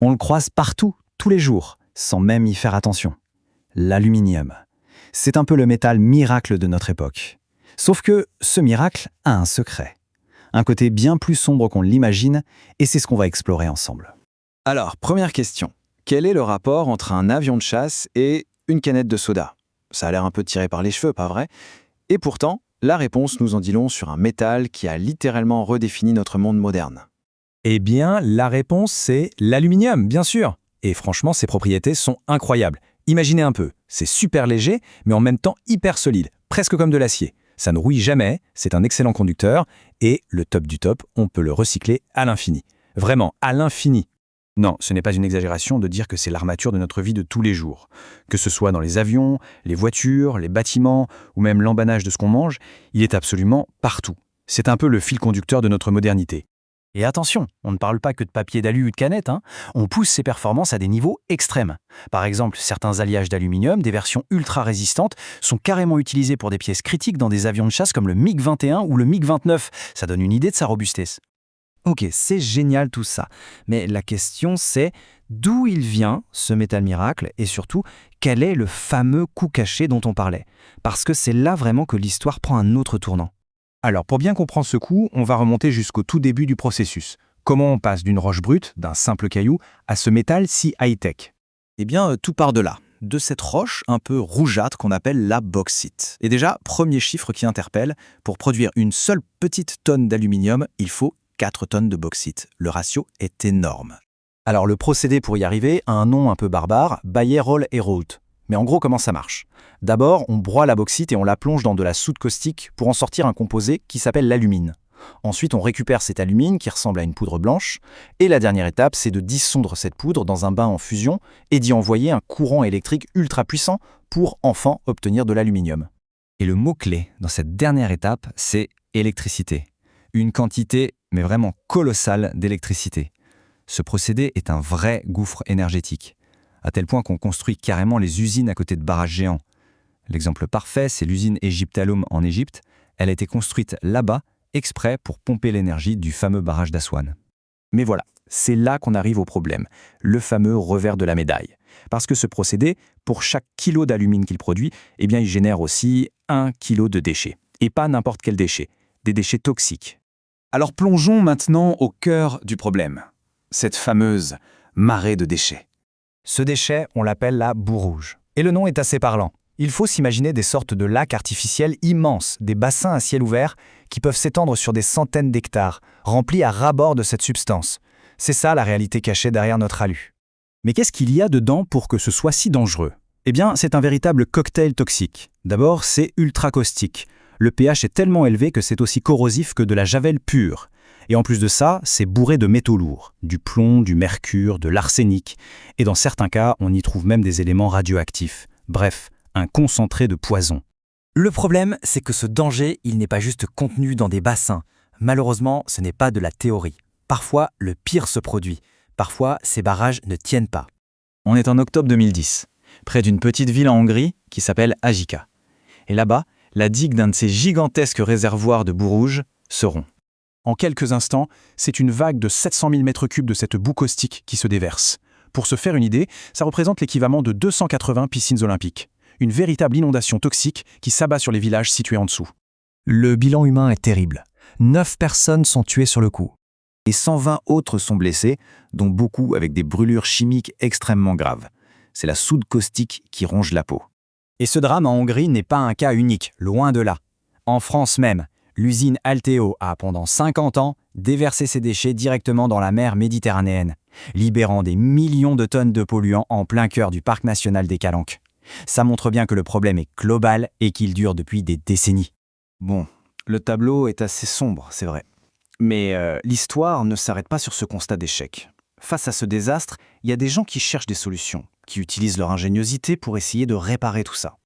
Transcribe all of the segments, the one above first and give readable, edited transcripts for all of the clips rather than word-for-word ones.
On le croise partout, tous les jours, sans même y faire attention. L'aluminium. C'est un peu le métal miracle de notre époque. Sauf que ce miracle a un secret. Un côté bien plus sombre qu'on l'imagine, et c'est ce qu'on va explorer ensemble. Alors, première question. Quel est le rapport entre un avion de chasse et une canette de soda? Ça a l'air un peu tiré par les cheveux, pas vrai? Et pourtant, la réponse nous en dit long sur un métal qui a littéralement redéfini notre monde moderne. Eh bien, la réponse, c'est l'aluminium, bien sûr. Et franchement, ses propriétés sont incroyables. Imaginez un peu, c'est super léger, mais en même temps hyper solide, presque comme de l'acier. Ça ne rouille jamais, c'est un excellent conducteur, et le top du top, on peut le recycler à l'infini. Vraiment, à l'infini. Non, ce n'est pas une exagération de dire que c'est l'armature de notre vie de tous les jours. Que ce soit dans les avions, les voitures, les bâtiments, ou même l'emballage de ce qu'on mange, il est absolument partout. C'est un peu le fil conducteur de notre modernité. Et attention, on ne parle pas que de papier d'alu ou de canette, on pousse ses performances à des niveaux extrêmes. Par exemple, certains alliages d'aluminium, des versions ultra résistantes, sont carrément utilisés pour des pièces critiques dans des avions de chasse comme le MiG-21 ou le MiG-29. Ça donne une idée de sa robustesse. Ok, c'est génial tout ça. Mais la question c'est d'où il vient ce métal miracle et surtout quel est le fameux coup caché dont on parlait? Parce que c'est là vraiment que l'histoire prend un autre tournant. Alors, pour bien comprendre ce coup, on va remonter jusqu'au tout début du processus. Comment on passe d'une roche brute, d'un simple caillou, à ce métal si high-tech? Eh bien, tout part de là, de cette roche un peu rougeâtre qu'on appelle la bauxite. Et déjà, premier chiffre qui interpelle, pour produire une seule petite tonne d'aluminium, il faut 4 tonnes de bauxite. Le ratio est énorme. Alors le procédé pour y arriver a un nom un peu barbare, Bayer-Roll-Heroult. Mais en gros, comment ça marche? D'abord, on broie la bauxite et on la plonge dans de la soude caustique pour en sortir un composé qui s'appelle l'alumine. Ensuite, on récupère cette alumine qui ressemble à une poudre blanche. Et la dernière étape, c'est de dissoudre cette poudre dans un bain en fusion et d'y envoyer un courant électrique ultra puissant pour enfin obtenir de l'aluminium. Et le mot-clé dans cette dernière étape, c'est électricité. Une quantité, mais vraiment colossale d'électricité. Ce procédé est un vrai gouffre énergétique, à tel point qu'on construit carrément les usines à côté de barrages géants. L'exemple parfait, c'est l'usine Egyptalum en Égypte. Elle a été construite là-bas, exprès pour pomper l'énergie du fameux barrage d'Aswan. Mais voilà, c'est là qu'on arrive au problème, le fameux revers de la médaille. Parce que ce procédé, pour chaque kilo d'alumine qu'il produit, eh bien, il génère aussi 1 kilo de déchets. Et pas n'importe quel déchet, des déchets toxiques. Alors plongeons maintenant au cœur du problème, cette fameuse marée de déchets. Ce déchet, on l'appelle la boue rouge. Et le nom est assez parlant. Il faut s'imaginer des sortes de lacs artificiels immenses, des bassins à ciel ouvert qui peuvent s'étendre sur des centaines d'hectares, remplis à ras-bord de cette substance. C'est ça la réalité cachée derrière notre alu. Mais qu'est-ce qu'il y a dedans pour que ce soit si dangereux? Eh bien, c'est un véritable cocktail toxique. D'abord, c'est ultra caustique. Le pH est tellement élevé que c'est aussi corrosif que de la javel pure. Et en plus de ça, c'est bourré de métaux lourds, du plomb, du mercure, de l'arsenic. Et dans certains cas, on y trouve même des éléments radioactifs. Bref, un concentré de poison. Le problème, c'est que ce danger, il n'est pas juste contenu dans des bassins. Malheureusement, ce n'est pas de la théorie. Parfois, le pire se produit. Parfois, ces barrages ne tiennent pas. On est en octobre 2010, près d'une petite ville en Hongrie qui s'appelle Ajika. Et là-bas, la digue d'un de ces gigantesques réservoirs de boue rouge se rompt. En quelques instants, c'est une vague de 700 000 m3 de cette boue caustique qui se déverse. Pour se faire une idée, ça représente l'équivalent de 280 piscines olympiques. Une véritable inondation toxique qui s'abat sur les villages situés en dessous. Le bilan humain est terrible. 9 personnes sont tuées sur le coup. Et 120 autres sont blessés, dont beaucoup avec des brûlures chimiques extrêmement graves. C'est la soude caustique qui ronge la peau. Et ce drame en Hongrie n'est pas un cas unique, loin de là. En France même, l'usine Alteo a, pendant 50 ans, déversé ses déchets directement dans la mer Méditerranéenne, libérant des millions de tonnes de polluants en plein cœur du parc national des Calanques. Ça montre bien que le problème est global et qu'il dure depuis des décennies. Bon, le tableau est assez sombre, c'est vrai. Mais l'histoire ne s'arrête pas sur ce constat d'échec. Face à ce désastre, il y a des gens qui cherchent des solutions, qui utilisent leur ingéniosité pour essayer de réparer tout ça.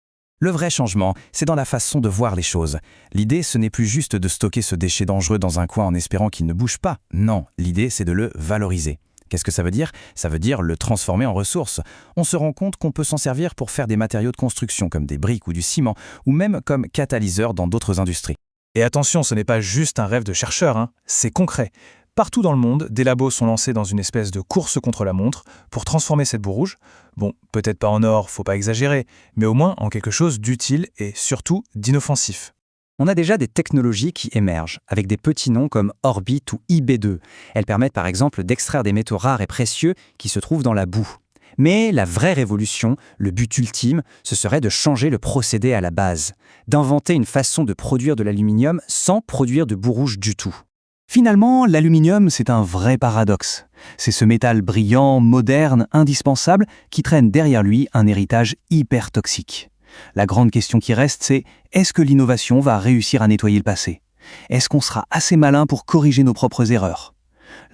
Le vrai changement, c'est dans la façon de voir les choses. L'idée, ce n'est plus juste de stocker ce déchet dangereux dans un coin en espérant qu'il ne bouge pas. Non, l'idée, c'est de le valoriser. Qu'est-ce que ça veut dire? Ça veut dire le transformer en ressource. On se rend compte qu'on peut s'en servir pour faire des matériaux de construction comme des briques ou du ciment, ou même comme catalyseur dans d'autres industries. Et attention, ce n'est pas juste un rêve de chercheur, c'est concret. Partout dans le monde, des labos sont lancés dans une espèce de course contre la montre pour transformer cette boue rouge. Bon, peut-être pas en or, faut pas exagérer, mais au moins en quelque chose d'utile et surtout d'inoffensif. On a déjà des technologies qui émergent, avec des petits noms comme Orbit ou IB2. Elles permettent par exemple d'extraire des métaux rares et précieux qui se trouvent dans la boue. Mais la vraie révolution, le but ultime, ce serait de changer le procédé à la base, d'inventer une façon de produire de l'aluminium sans produire de boue rouge du tout. Finalement, l'aluminium, c'est un vrai paradoxe. C'est ce métal brillant, moderne, indispensable, qui traîne derrière lui un héritage hyper toxique. La grande question qui reste, c'est est-ce que l'innovation va réussir à nettoyer le passé ? Est-ce qu'on sera assez malin pour corriger nos propres erreurs ?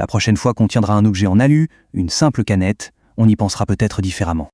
La prochaine fois qu'on tiendra un objet en alu, une simple canette, on y pensera peut-être différemment.